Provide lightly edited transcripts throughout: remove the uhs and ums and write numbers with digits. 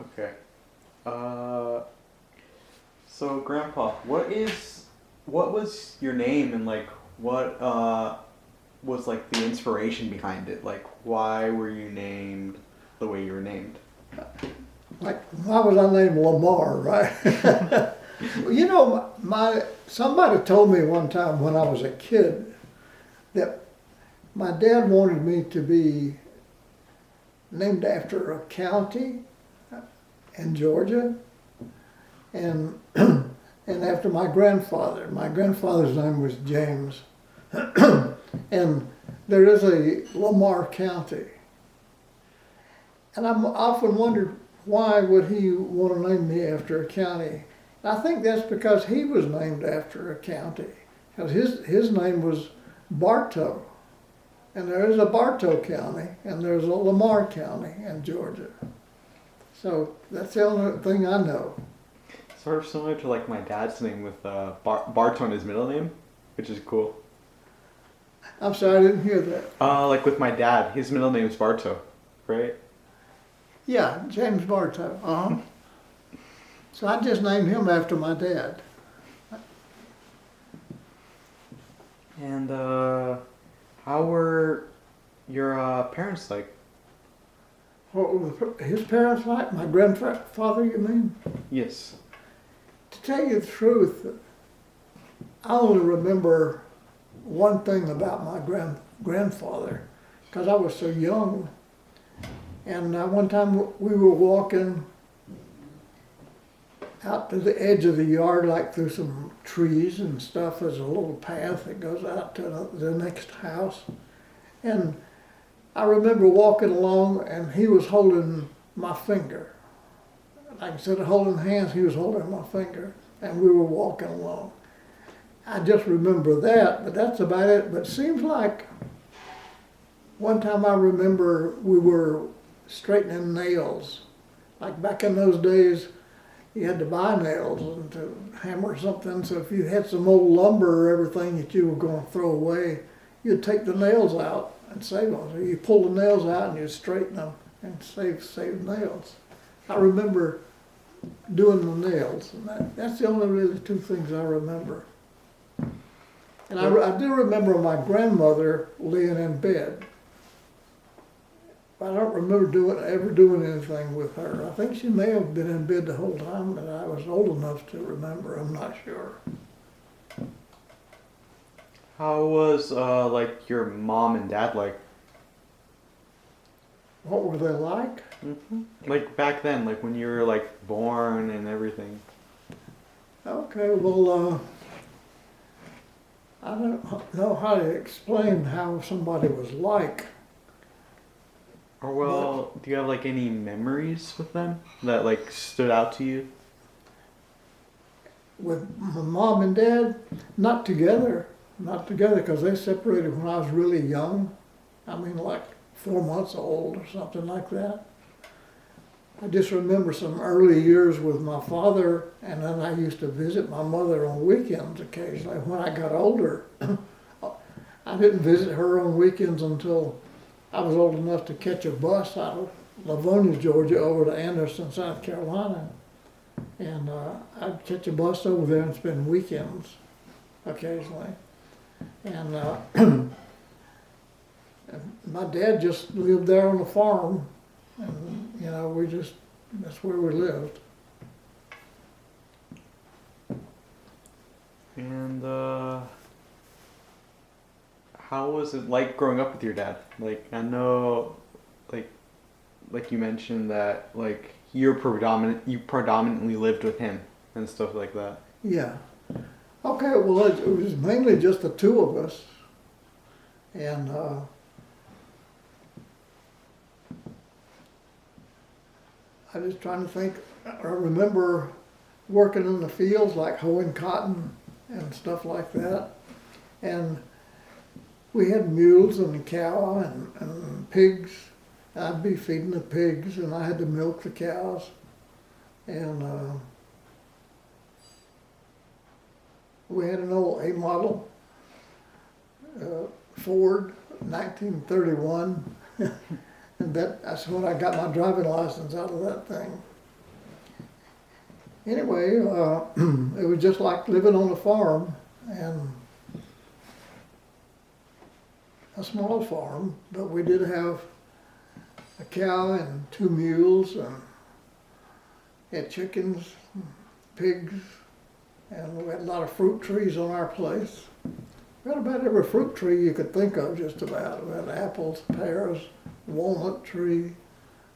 Okay. Uh, so Grandpa, what was your name and like what was like the inspiration behind it? Like why were you named the way you were named? Like, why was I named Lamar, right? Well, you know, somebody told me one time when I was a kid that my dad wanted me to be named after a county in Georgia, and and after my grandfather. My grandfather's name was James, and there is a Lamar County, and I've often wondered why would he want to name me after a county. I think that's because he was named after a county, because his name was Bartow, and there is a Bartow County, and there's a Lamar County in Georgia. So that's the only thing I know. Sort of similar to like my dad's name with Barto in his middle name, which is cool. I'm sorry, I didn't hear that. Like with my dad, his middle name is Barto, right? Yeah, James Bartow. Uh-huh. So I just named him after my dad. And how were your parents like? What were his parents like? My grandfather, you mean? Yes. To tell you the truth, I only remember one thing about my grandfather, because I was so young. And one time we were walking out to the edge of the yard, like through some trees and stuff. There's a little path that goes out to the next house. And I remember walking along, and he was holding my finger. Like instead of holding hands, he was holding my finger, and we were walking along. I just remember that, but that's about it. But it seems like one time I remember we were straightening nails. Like back in those days, you had to buy nails and to hammer something. So if you had some old lumber or everything that you were going to throw away, you'd take the nails out and save them. So you pull the nails out and you'd straighten them and save nails. I remember doing the nails, and that's the only really two things I remember. And I do remember my grandmother laying in bed. I don't remember ever doing anything with her. I think she may have been in bed the whole time, but I was old enough to remember. I'm not sure. How was like your mom and dad like? What were they like? Like back then, like when you were like born and everything. Okay, well, I don't know how to explain how somebody was like. Or well, do you have like any memories with them that like stood out to you? With my mom and dad, not together, because they separated when I was really young. I mean, like 4 months old or something like that. I just remember some early years with my father, and then I used to visit my mother on weekends occasionally. When I got older, I didn't visit her on weekends until I was old enough to catch a bus out of Livonia, Georgia, over to Anderson, South Carolina. And I'd catch a bus over there and spend weekends occasionally. And my dad just lived there on the farm, and that's where we lived. And how was it like growing up with your dad? Like I know, like you mentioned that like you predominantly lived with him and stuff like that. Yeah. Okay, well, it was mainly just the two of us. And I was trying to think, I remember working in the fields, like hoeing cotton and stuff like that. And we had mules and a cow and pigs. I'd be feeding the pigs, and I had to milk the cows. And we had an old A model Ford, 1931, and that's when I got my driving license out of that thing. Anyway, it was just like living on a farm, and a small farm, but we did have a cow and 2 mules, and had chickens, pigs, and we had a lot of fruit trees on our place. We had about every fruit tree you could think of, just about. We had apples, pears, walnut tree,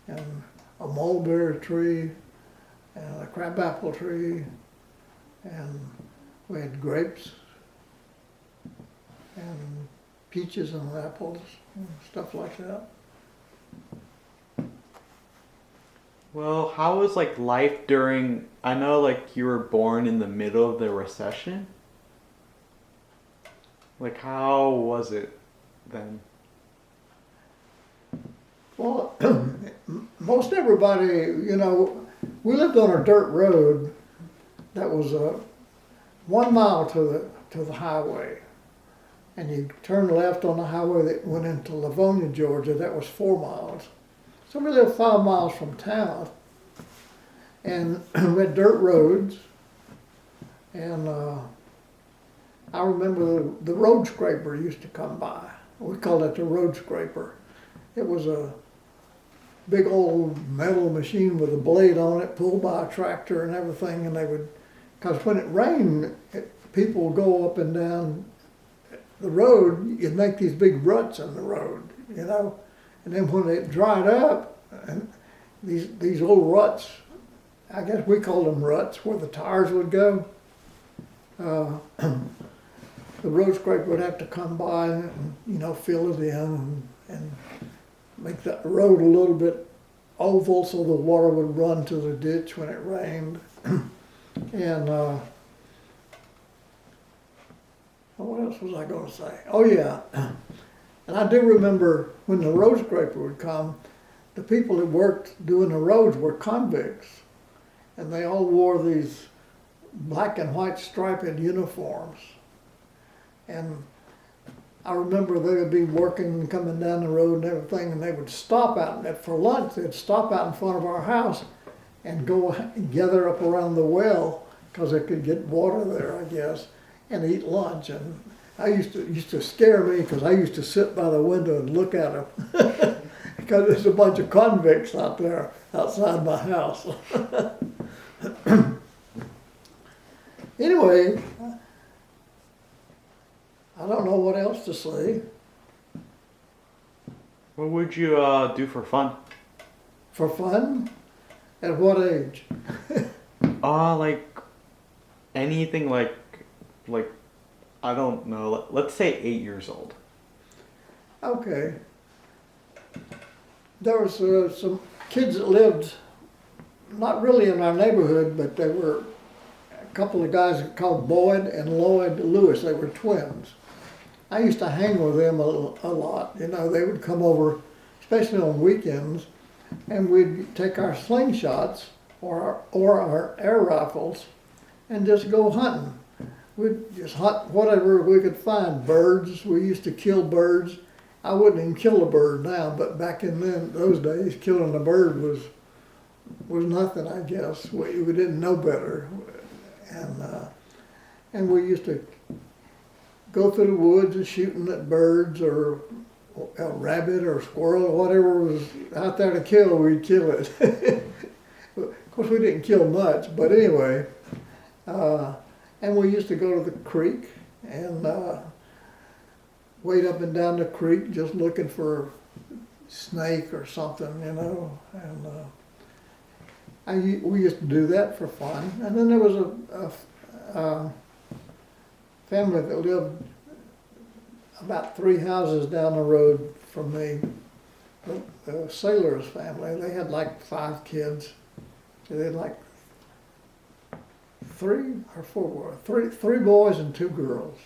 and a mulberry tree, and a crabapple tree, and we had grapes, and peaches and apples, and stuff like that. Well, how was like life during, I know like you were born in the middle of the recession. Like how was it then? Well, most everybody, we lived on a dirt road that was 1 mile to the highway, and you turned left on the highway that went into Livonia, Georgia. That was 4 miles. So we lived 5 miles from town, and we had dirt roads, and I remember the road scraper used to come by. We called it the road scraper. It was a big old metal machine with a blade on it, pulled by a tractor and everything, and they would, because when it rained, people would go up and down the road, you'd make these big ruts in the road, and then when it dried up, and these old ruts, I guess we called them ruts, where the tires would go, the road scraper would have to come by and, fill it in and make the road a little bit oval so the water would run to the ditch when it rained. And what else was I going to say? Oh yeah, and I do remember when the road scraper would come, the people that worked doing the roads were convicts, and they all wore these black and white striped uniforms. And I remember they would be working and coming down the road and everything, and they would stop out, and for lunch they'd stop out in front of our house and go gather up around the well, because they could get water there, I guess, and eat lunch. And I used to scare me, because I used to sit by the window and look at them, because there's a bunch of convicts out there outside my house. Anyway, I don't know what else to say. What would you do for fun? For fun? At what age? Like anything like I don't know. Let's say 8 years old. Okay. There was some kids that lived not really in our neighborhood, but they were a couple of guys called Boyd and Lloyd Lewis. They were twins. I used to hang with them a lot. They would come over, especially on weekends, and we'd take our slingshots or our air rifles and just go hunting. We'd just hunt whatever we could find. Birds, we used to kill birds. I wouldn't even kill a bird now, but back in those days, killing a bird was nothing, I guess. We didn't know better. And we used to go through the woods and shooting at birds or a rabbit or squirrel or whatever was out there to kill, we'd kill it. Of course, we didn't kill much, but anyway. And we used to go to the creek and wade up and down the creek just looking for snake or something, And we used to do that for fun. And then there was a family that lived about 3 houses down the road from me. The Sailor's family. They had like 5 kids. So they had like 3 or 4, 3 boys and 2 girls.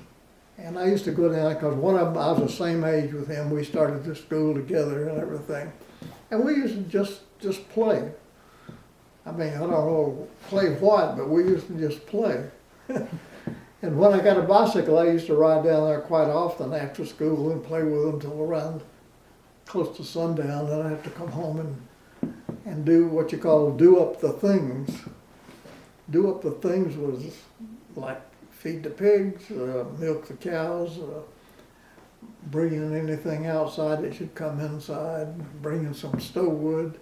And I used to go down because one of them, I was the same age with him. We started the school together and everything. And we used to just play. I mean, I don't know, play what, but we used to just play. And when I got a bicycle, I used to ride down there quite often after school and play with them till around close to sundown. Then I have to come home and do what you call do up the things. do up the things was like feed the pigs, milk the cows, bringing anything outside that should come inside, bringing some stove wood.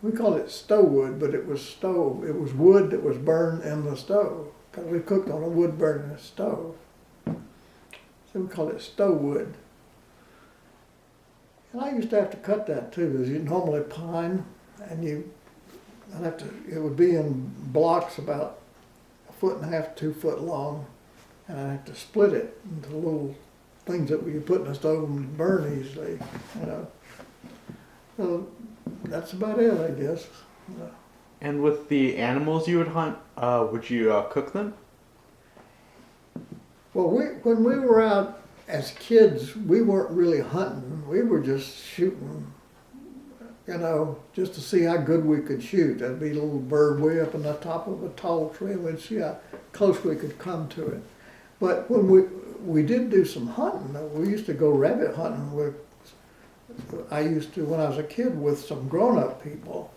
We called it stove wood, but it was stove. It was wood that was burned in the stove because we cooked on a wood burning stove. So we called it stove wood. And I used to have to cut that too, because you normally pine, and it would be in blocks about 1.5 to 2 foot long, and I'd have to split it into little things that you put in the stove and burn easily, you know. So that's about it, I guess. And with the animals you would hunt, would you cook them? Well, when we were out as kids, we weren't really hunting. We were just shooting, you know, just to see how good we could shoot. There'd be a little bird way up on the top of a tall tree, and we'd see how close we could come to it. But when we did do some hunting, we used to go rabbit hunting with, I used to, when I was a kid, with some grown-up people.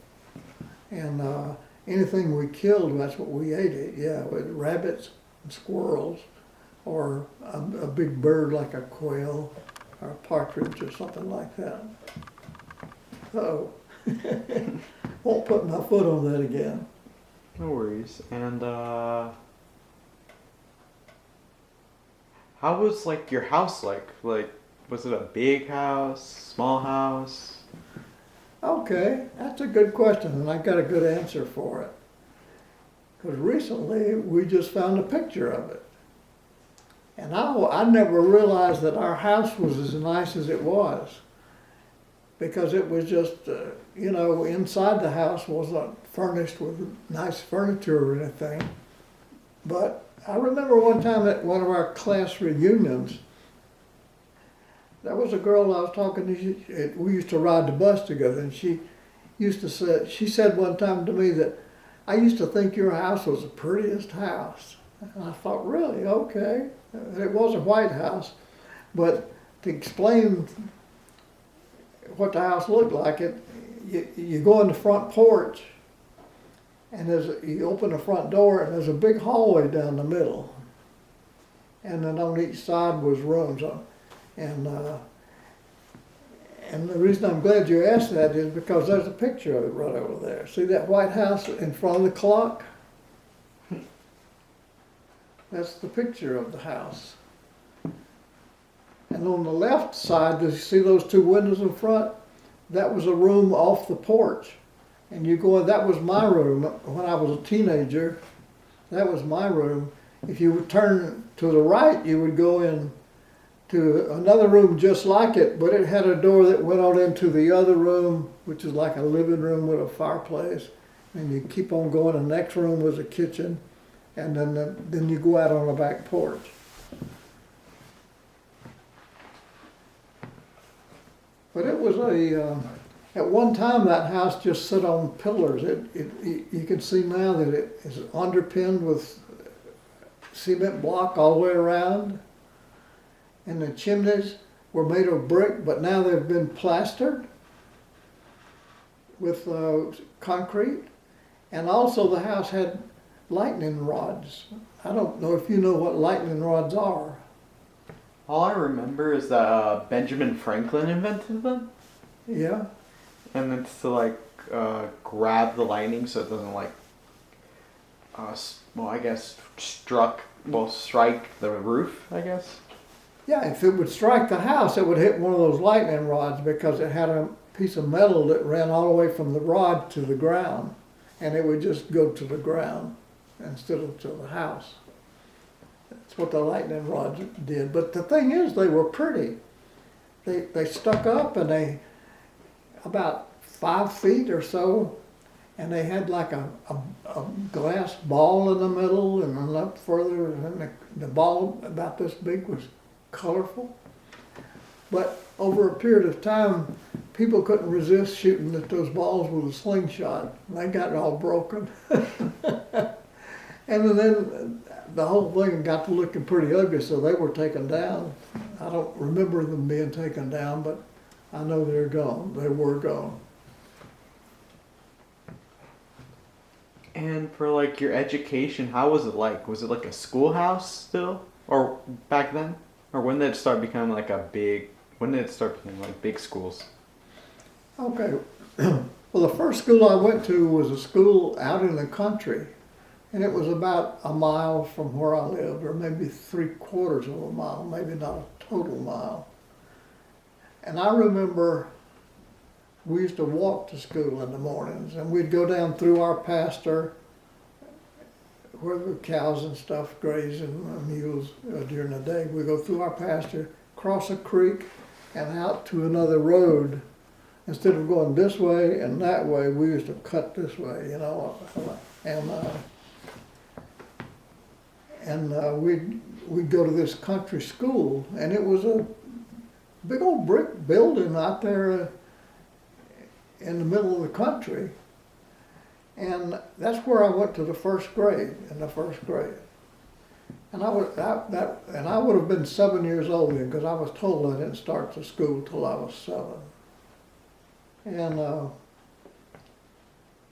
And anything we killed, that's what we ate it. Yeah, with rabbits and squirrels, or a big bird like a quail, or a partridge, or something like that. Uh-oh. Won't put my foot on that again. No worries. And how was like your house like? Like, was it a big house, small house? Okay, that's a good question, and I got a good answer for it. Because recently we just found a picture of it. And I never realized that our house was as nice as it was. Because it was just, you know, inside the house wasn't furnished with nice furniture or anything. But I remember one time at one of our class reunions, there was a girl I was talking to, we used to ride the bus together, and she said one time to me that, I used to think your house was the prettiest house. And I thought, really? Okay. It was a white house, but to explain what the house looked like, you go in the front porch, and you open the front door, and there's a big hallway down the middle. And then on each side was rooms. And the reason I'm glad you asked that is because there's a picture of it right over there. See that white house in front of the clock? That's the picture of the house. And on the left side, do you see those 2 windows in front? That was a room off the porch. And you go in, that was my room when I was a teenager. That was my room. If you would turn to the right, you would go in to another room just like it, but it had a door that went on into the other room, which is like a living room with a fireplace. And you keep on going. The next room was a kitchen, and then you go out on the back porch. But it was at one time that house just stood on pillars. You can see now that it is underpinned with cement block all the way around. And the chimneys were made of brick, but now they've been plastered with concrete. And also the house had lightning rods. I don't know if you know what lightning rods are. All I remember is that Benjamin Franklin invented them. Yeah. And it's to like grab the lightning so it doesn't like, well, I guess strike the roof, I guess. Yeah, if it would strike the house, it would hit one of those lightning rods because it had a piece of metal that ran all the way from the rod to the ground, and it would just go to the ground instead of to the house. That's what the lightning rods did. But the thing is, they were pretty. They stuck up, and they about 5 feet or so, and they had like a glass ball in the middle, and then up further, and the ball about this big was colorful. But over a period of time, people couldn't resist shooting at those balls with a slingshot. They got all broken. And then the whole thing got to looking pretty ugly, so they were taken down. I don't remember them being taken down, but I know they're gone. They were gone. And for like your education, how was it like? Was it like a schoolhouse still, or back then, or when did it start becoming like a big? When did it start becoming like big schools? Okay. Well, the first school I went to was a school out in the country, and it was about a mile from where I lived, or maybe 3/4 of a mile, maybe not a total mile. And I remember we used to walk to school in the mornings, and we'd go down through our pasture where the cows and stuff grazing, mules during the day. We'd go through our pasture, cross a creek, and out to another road. Instead of going this way and that way, we used to cut this way, you know, and we'd go to this country school, and it was a big old brick building out there in the middle of the country, and that's where I went to the first grade. In the first grade, and I would have been 7 years old then, because I was told I didn't start to school till I was 7. And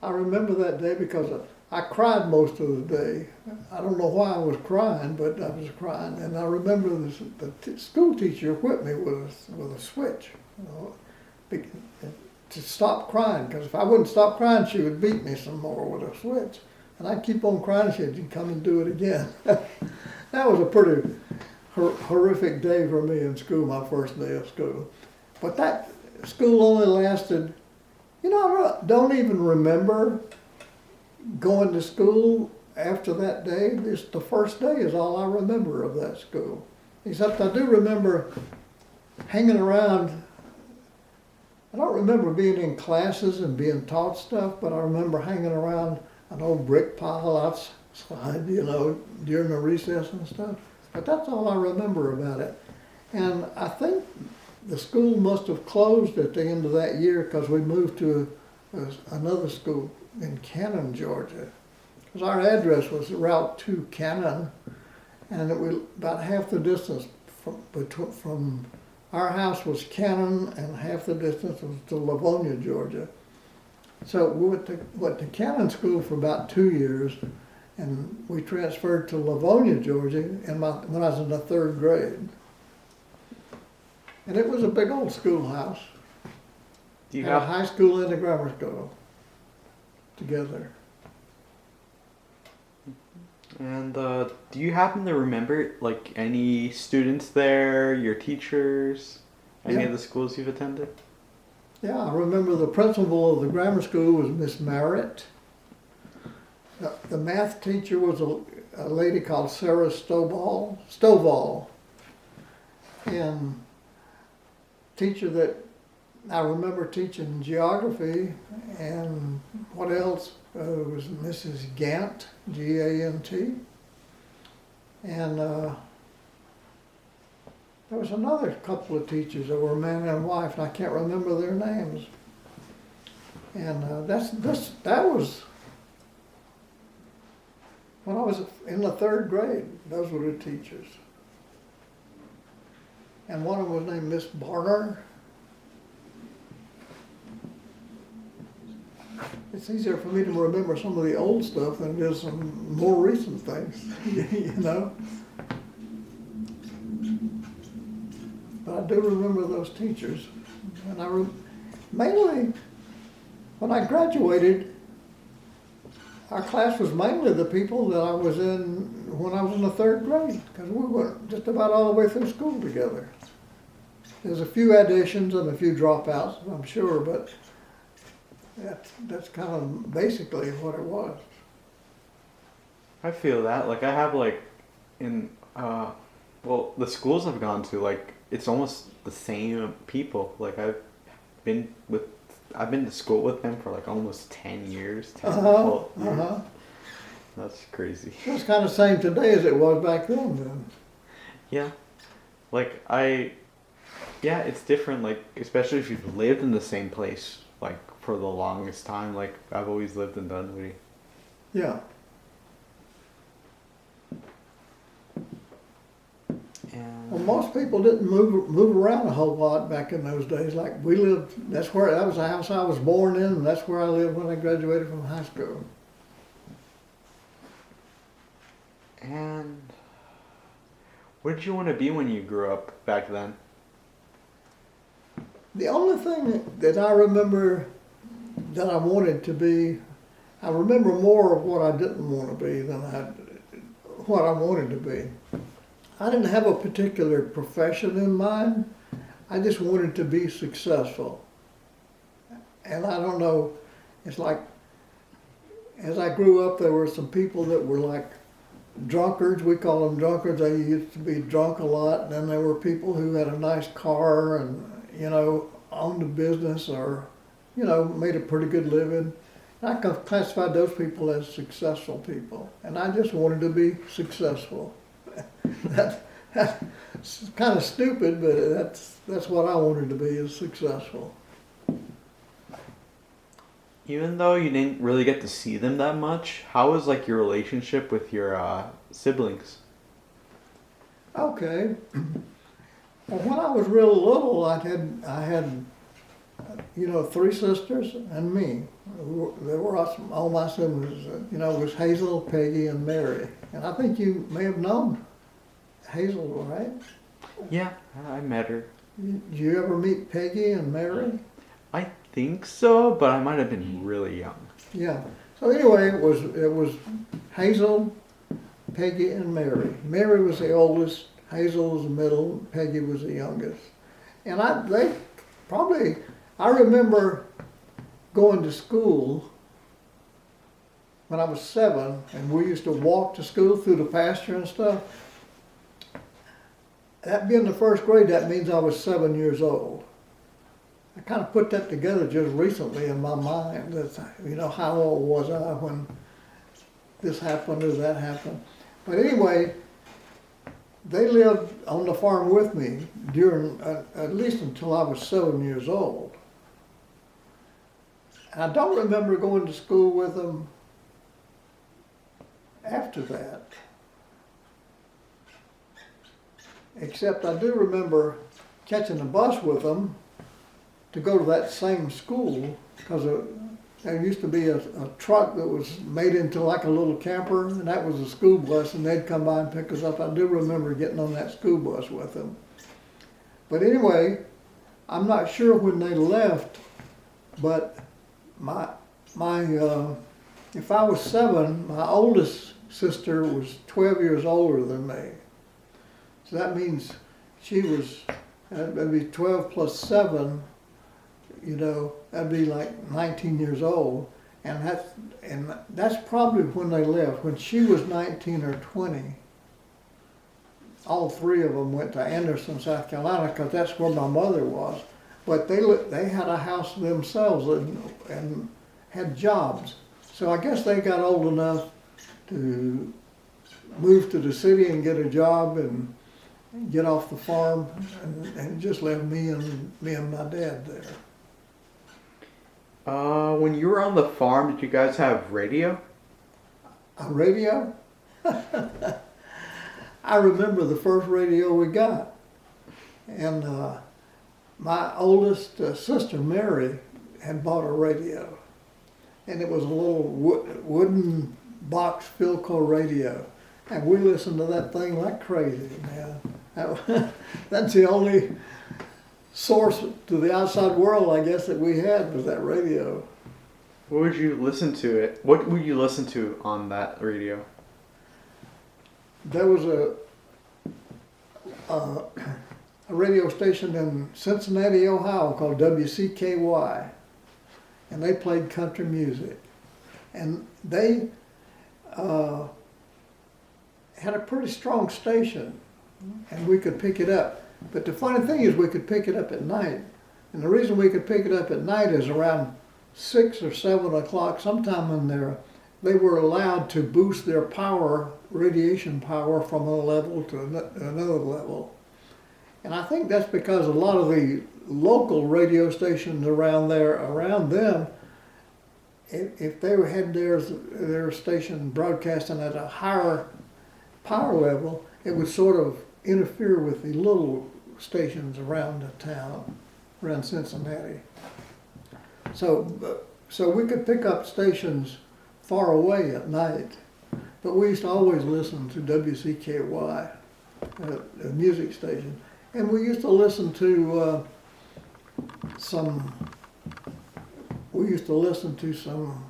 I remember that day because I cried most of the day. I don't know why I was crying, but I was crying. And I remember the school teacher whipped me with a switch, you know, to stop crying. Because if I wouldn't stop crying, she would beat me some more with a switch. And I'd keep on crying. She'd come and do it again. That was a pretty horrific day for me in school, my first day of school. But that school only lasted, you know, I don't even remember going to school after that day. Just the first day is all I remember of that school. Except I do remember hanging around. I don't remember being in classes and being taught stuff, but I remember hanging around an old brick pile outside, you know, during the recess and stuff. But that's all I remember about it. And I think the school must have closed at the end of that year because we moved to another school in Cannon, Georgia. Because our address was Route 2 Cannon, and it was about half the distance from our house was Cannon, and half the distance was to Livonia, Georgia. So we went to Cannon School for about 2 years, and we transferred to Livonia, Georgia, when I was in the 3rd grade. And it was a big old schoolhouse. Do you had have a high school and a grammar school together. And do you happen to remember like any students there, your teachers, any Yeah. of the schools you've attended? Yeah, I remember the principal of the grammar school was Miss Merritt. The math teacher was a lady called Sarah Stovall. And teacher that I remember teaching geography, and what else was Mrs. Gant, G-A-N-T. And there was another couple of teachers that were man and wife, and I can't remember their names. And that was when I was in the 3rd grade. Those were the teachers. And one of them was named Miss Barner. It's easier for me to remember some of the old stuff than it is some more recent things, you know. But I do remember those teachers. And mainly, when I graduated, our class was mainly the people that I was in when I was in the 3rd grade, because we went just about all the way through school together. There's a few additions and a few dropouts, I'm sure, but that's kind of basically what it was. I feel that. Like I have like in well, the schools I've gone to, like it's almost the same people. Like I've been to school with them for like almost 10 years. 12 years. That's crazy. It's kind of the same today as it was back then. Yeah. Like yeah, it's different, like especially if you've lived in the same place like for the longest time. Like I've always lived in Dunwoody. Yeah. And Well, most people didn't move around a whole lot back in those days. Like we lived, that was the house I was born in, and that's where I lived when I graduated from high school. And what did you want to be when you grew up back then? The only thing that I remember that I wanted to be, I remember more of what I didn't want to be than what I wanted to be. I didn't have a particular profession in mind. I just wanted to be successful. And I don't know, it's like, as I grew up, there were some people that were like drunkards. We call them drunkards. They used to be drunk a lot. And then there were people who had a nice car and, owned a business or, made a pretty good living. And I classified those people as successful people. And I just wanted to be successful. That's kind of stupid, but that's what I wanted to be, is successful. Even though you didn't really get to see them that much, how was like your relationship with your siblings? Okay. Well, when I was real little, I had 3 sisters and me. There were all my siblings. It was Hazel, Peggy, and Mary. And I think you may have known Hazel, right? Yeah, I met her. Did you ever meet Peggy and Mary? I think so, but I might have been really young. Yeah. So anyway, it was Hazel, Peggy, and Mary. Mary was the oldest. Hazel was the middle. Peggy was the youngest. And I remember going to school when I was 7, and we used to walk to school through the pasture and stuff. That being the first grade, that means I was 7 years old. I kind of put that together just recently in my mind. That, how old was I when this happened or that happened? But anyway, they lived on the farm with me during at least until I was 7 years old. And I don't remember going to school with them after that. Except I do remember catching a bus with them to go to that same school, because there used to be a truck that was made into like a little camper, and that was a school bus, and they'd come by and pick us up. I do remember getting on that school bus with them. But anyway, I'm not sure when they left, but if I was 7, my oldest sister was 12 years older than me. So that means that'd be 12 plus 7, that'd be like 19 years old. And that's probably when they left. When she was 19 or 20, all 3 of them went to Anderson, South Carolina, because that's where my mother was. But they had a house themselves and had jobs. So I guess they got old enough to move to the city and get a job and get off the farm, and just left me and my dad there. When you were on the farm, did you guys have radio? A radio? I remember the first radio we got. And my oldest sister, Mary, had bought a radio. And it was a little wooden box Philco radio. And we listened to that thing like crazy, man. That's the only source to the outside world, I guess, that we had, was that radio. What would you listen to What would you listen to on that radio? There was a radio station in Cincinnati, Ohio called WCKY, and they played country music. And they had a pretty strong station, and we could pick it up. But the funny thing is, we could pick it up at night. And the reason we could pick it up at night is around 6 or 7 o'clock, sometime in there, they were allowed to boost their power, radiation power, from a level to another level. And I think that's because a lot of the local radio stations around them, if they had their station broadcasting at a higher power level, it would sort of interfere with the little stations around the town, around Cincinnati. So we could pick up stations far away at night, But we used to always listen to WCKY, a music station, and we used to listen to some. We used to listen to some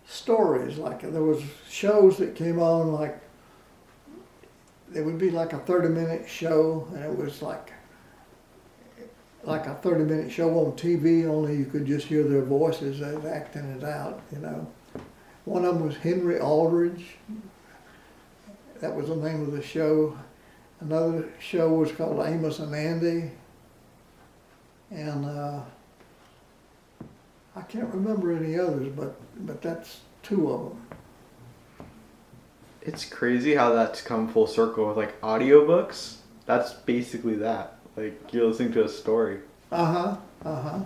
stories. Like there was shows that came on, like it would be like a 30-minute show, and it was like a 30-minute show on TV. Only you could just hear their voices as acting it out. You know. One of them was Henry Aldridge. That was the name of the show. Another show was called Amos and Andy. And I can't remember any others, but that's two of them. It's crazy how that's come full circle with like audiobooks. That's basically that. Like you're listening to a story. Uh-huh, uh-huh.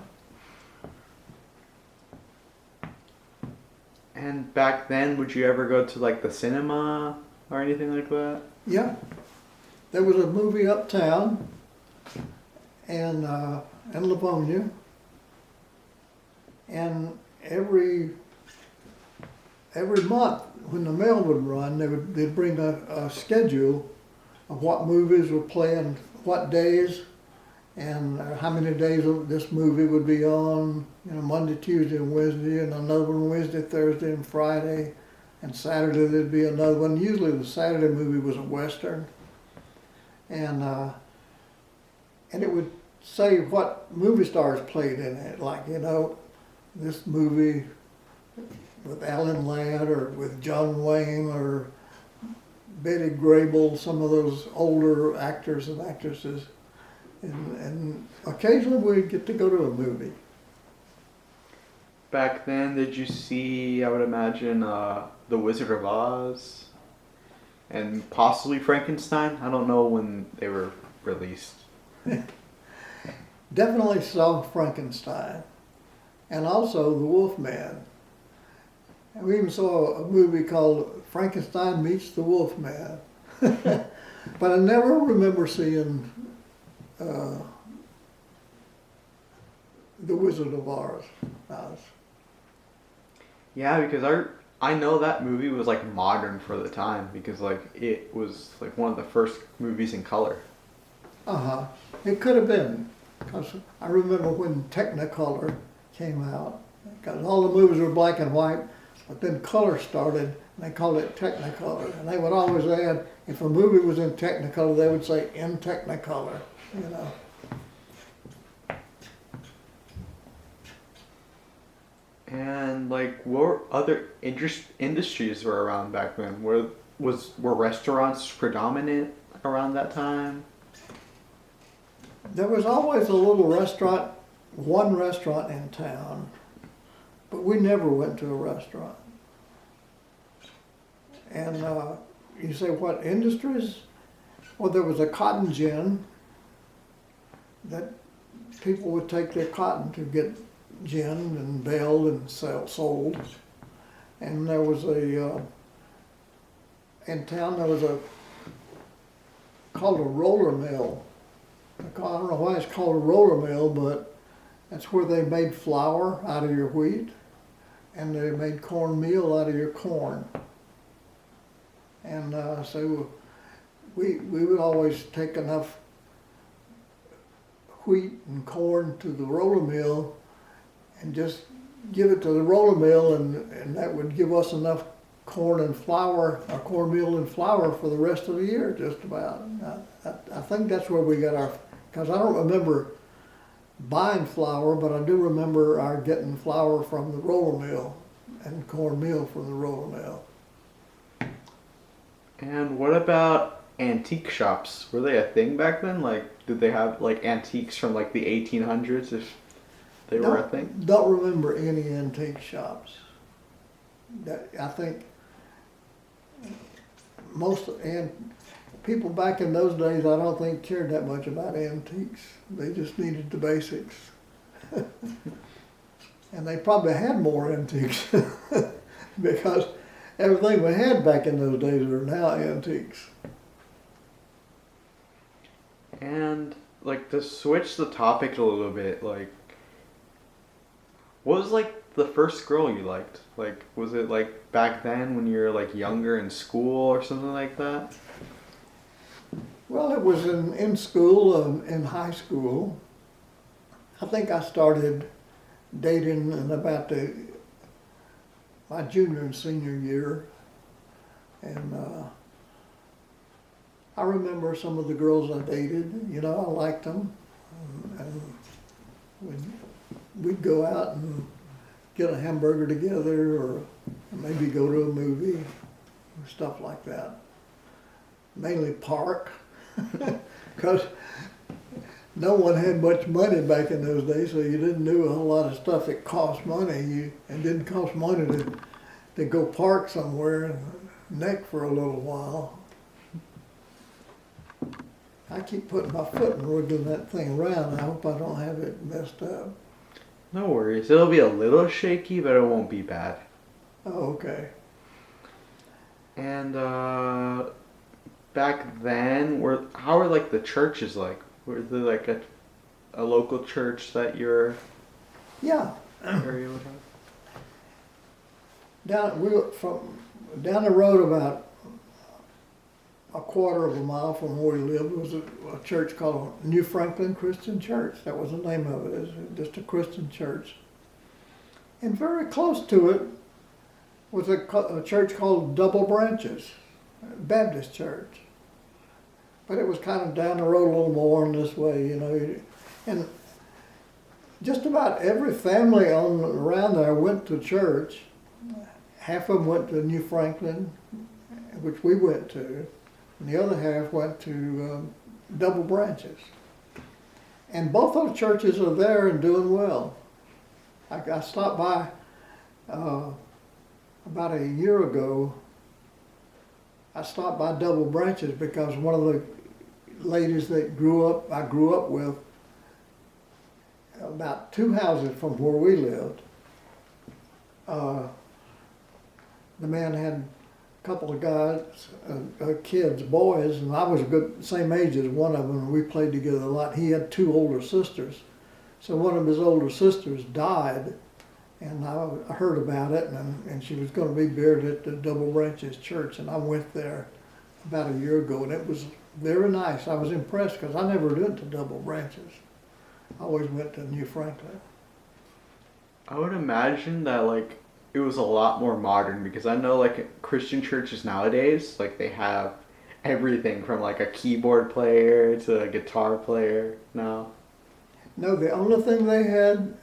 And back then, would you ever go to like the cinema or anything like that? Yeah. There was a movie uptown and in Livonia. And every month when the mail would run, they'd bring a schedule of what movies were playing, what days, and how many days this movie would be on. You know, Monday, Tuesday, and Wednesday, and another one Wednesday, Thursday, and Friday, and Saturday there'd be another one. Usually the Saturday movie was a Western, and it would say what movie stars played in it, like, you know, this movie with Alan Ladd or with John Wayne or Betty Grable, some of those older actors and actresses. And occasionally we'd get to go to a movie. Back then, did you see, I would imagine, The Wizard of Oz and possibly Frankenstein? I don't know when they were released. Definitely saw Frankenstein and also The Wolfman. And we even saw a movie called Frankenstein Meets the Wolfman. But I never remember seeing The Wizard of Oz. Yeah, because I know that movie was like modern for the time because like it was like one of the first movies in color. Uh-huh. It could have been, because I remember when Technicolor came out, because all the movies were black and white, but then color started, and they called it Technicolor. And they would always add, if a movie was in Technicolor, they would say in Technicolor, you know. And like, what other industries were around back then? Were restaurants predominant around that time? There was always a little restaurant, one restaurant in town, but we never went to a restaurant. And you say, what industries? Well, there was a cotton gin that people would take their cotton to get gin and baled and sold. And there was in town there was called a roller mill. I don't know why it's called a roller mill, but that's where they made flour out of your wheat, and they made cornmeal out of your corn. And so we would always take enough wheat and corn to the roller mill and just give it to the roller mill, and that would give us enough corn and flour, or cornmeal and flour for the rest of the year, just about. I think that's where we got our, because I don't remember buying flour, but I do remember our getting flour from the roller mill and cornmeal from the roller mill. And what about antique shops? Were they a thing back then? Like, did they have like antiques from like the 1800s if they were a thing? Don't remember any antique shops. I think people back in those days, I don't think cared that much about antiques. They just needed the basics. And they probably had more antiques because everything we had back in those days are now antiques. And like to switch the topic a little bit, like What was like the first girl you liked? Like, was it like back then when you were like younger in school or something like that? Well, it was in school, in high school. I think I started dating in about my junior and senior year. And I remember some of the girls I dated, you know, I liked them. And we'd go out and get a hamburger together or maybe go to a movie, stuff like that. Mainly park, because no one had much money back in those days, so you didn't do a whole lot of stuff that cost money. It didn't cost money to go park somewhere and neck for a little while. I keep putting my foot in wiggling that thing around. I hope I don't have it messed up. No worries. It'll be a little shaky, but it won't be bad. Oh, okay. And back then, how were like the churches like? Were there like a local church that your Yeah. area would have? We were down the road about a quarter of a mile from where we lived was a church called New Franklin Christian Church. That was the name of it. It was just a Christian church. And very close to it was a church called Double Branches Baptist Church. But it was kind of down the road a little more in this way, you know. And just about every family around there went to church. Half of them went to New Franklin, which we went to, and the other half went to Double Branches. And both those churches are there and doing well. I stopped by about a year ago. I stopped by Double Branches because one of the ladies that I grew up with, about 2 houses from where we lived, the man had a couple of guys, kids, boys, and I was same age as one of them, and we played together a lot. He had 2 older sisters. So one of his older sisters died, and I heard about it, and she was going to be buried at the Double Branches Church, and I went there about a year ago, and it was very nice. I was impressed because I never went to Double Branches. I always went to New Franklin. I would imagine that like it was a lot more modern because I know like Christian churches nowadays, like they have everything from like a keyboard player to a guitar player now. No, the only thing they had,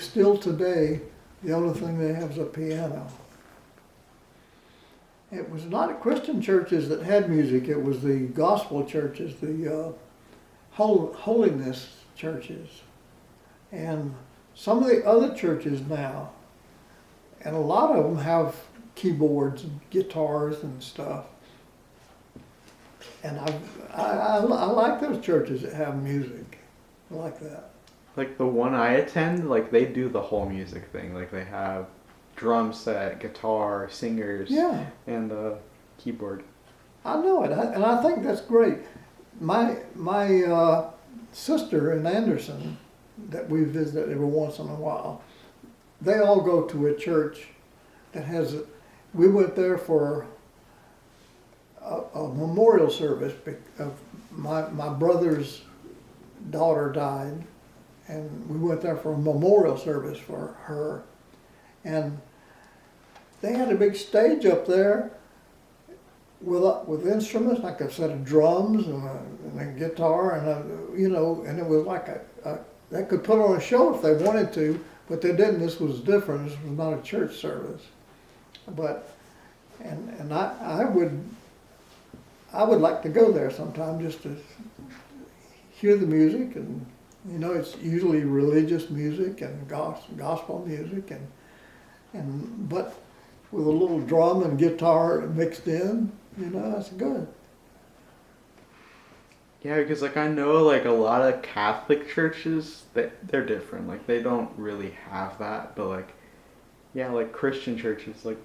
still today, the only thing they have is a piano. It was not Christian churches that had music, it was the gospel churches, the holiness churches. And some of the other churches now, and a lot of them have keyboards and guitars and stuff. And I like those churches that have music. I like that. Like the one I attend, like they do the whole music thing. Like they have drum set, guitar, singers, Yeah, and the keyboard. I know it, and I think that's great. My sister in Anderson, that we visit every once in a while, they all go to a church that has. We went there for a memorial service. My brother's daughter died, and we went there for a memorial service for her. And they had a big stage up there with instruments, like a set of drums and a guitar, and and it was like they could put on a show if they wanted to, but they didn't. This was different. This was not a church service. But and I would like to go there sometime just to hear the music, and it's usually religious music and gospel music, but with a little drum and guitar mixed in, that's good. Yeah, because like I know like a lot of Catholic churches they're different. Like they don't really have that, but like yeah, like Christian churches, like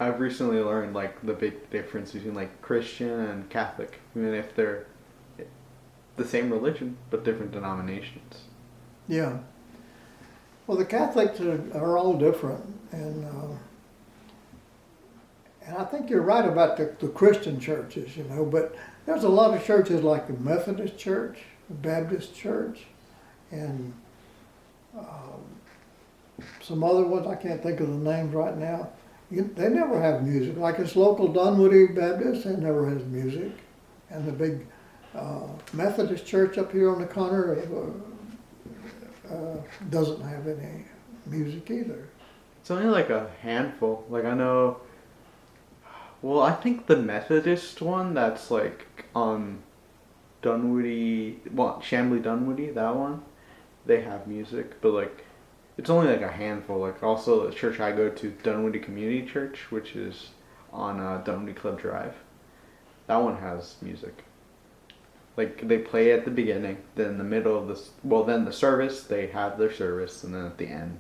I've recently learned like the big difference between like Christian and Catholic, even if they're the same religion but different denominations. Yeah. Well, the Catholics are all different, and I think you're right about the Christian churches, you know, but there's a lot of churches like the Methodist Church, the Baptist Church, and some other ones, I can't think of the names right now. They never have music. Like this local Dunwoody Baptist, they never has music. And the big Methodist church up here on the corner doesn't have any music either. It's only like a handful. Like I know. Well, I think the Methodist one that's like on Dunwoody, well, Chambly Dunwoody, that one, they have music, but like it's only like a handful. Like also the church I go to, Dunwoody Community Church, which is on Dunwoody Club Drive. That one has music. Like they play at the beginning, then in the middle of this, well, then the service they have their service, and then at the end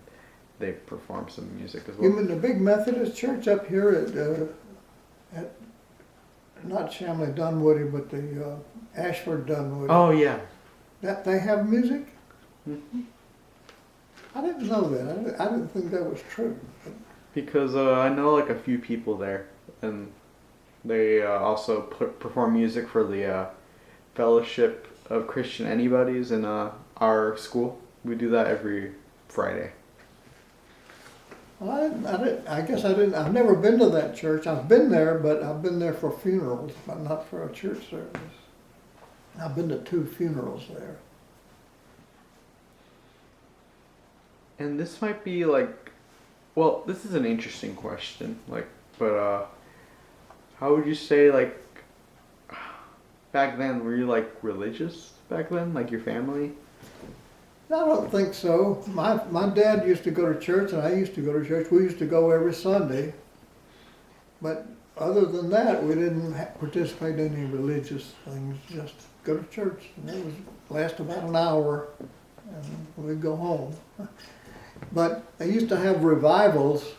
they perform some music as well. You mean the big Methodist church up here at not Chambly Dunwoody, but the Ashford Dunwoody? Oh yeah. That they have music? Mm-hmm. I didn't know that. I didn't think that was true. Because I know like a few people there, and they also perform music for the Fellowship of Christian Anybody's in our school. We do that every Friday. Well, I guess I didn't. I've never been to that church. I've been there, but I've been there for funerals, but not for a church service. I've been to 2 funerals there. And this might be like, well, this is an interesting question. Like, but how would you say like back then? Were you like religious back then, like your family? I don't think so. My dad used to go to church, and I used to go to church. We used to go every Sunday. But other than that, we didn't participate in any religious things. Just go to church, and it was last about an hour, and we'd go home. But they used to have revivals